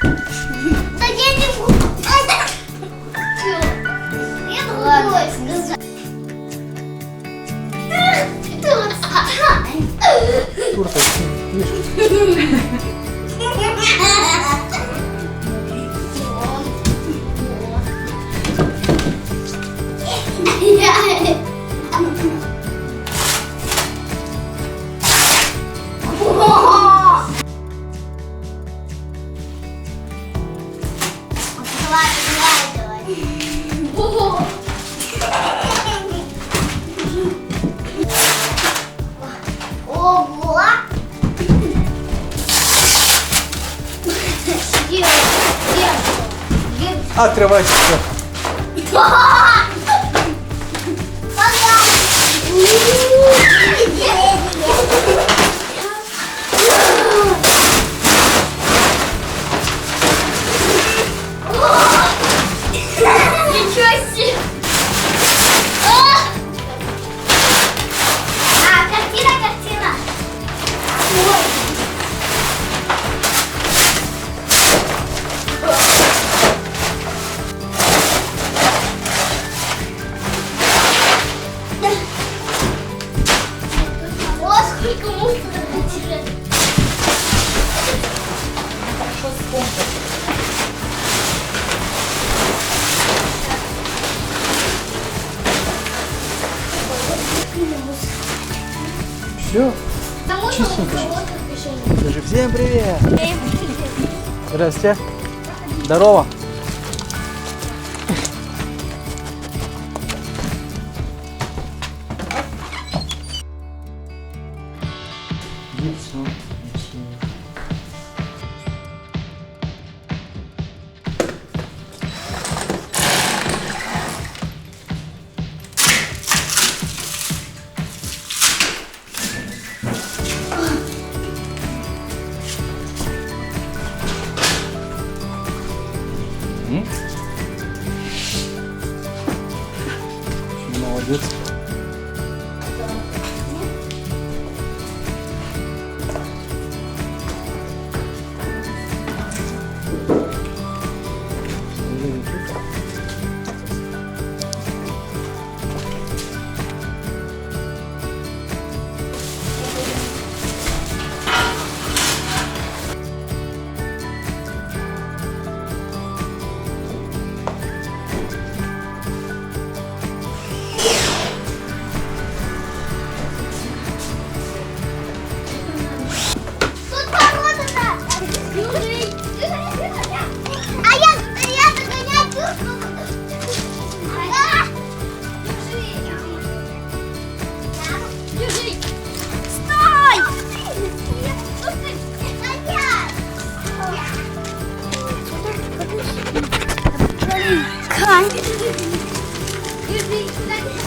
Да я не буду. Я другой. Турка, видишь? Ого! Открывайте все. Ничего себе! Картина! Ой. О, сколько мусора потеряли. Все. Потому что Чистенько. вот решение. Скажи всем привет. Здрасте. Здорово. Яйцо. Молодец. Тут погода-то! А я догонять буду. Держи! Стой! Держи!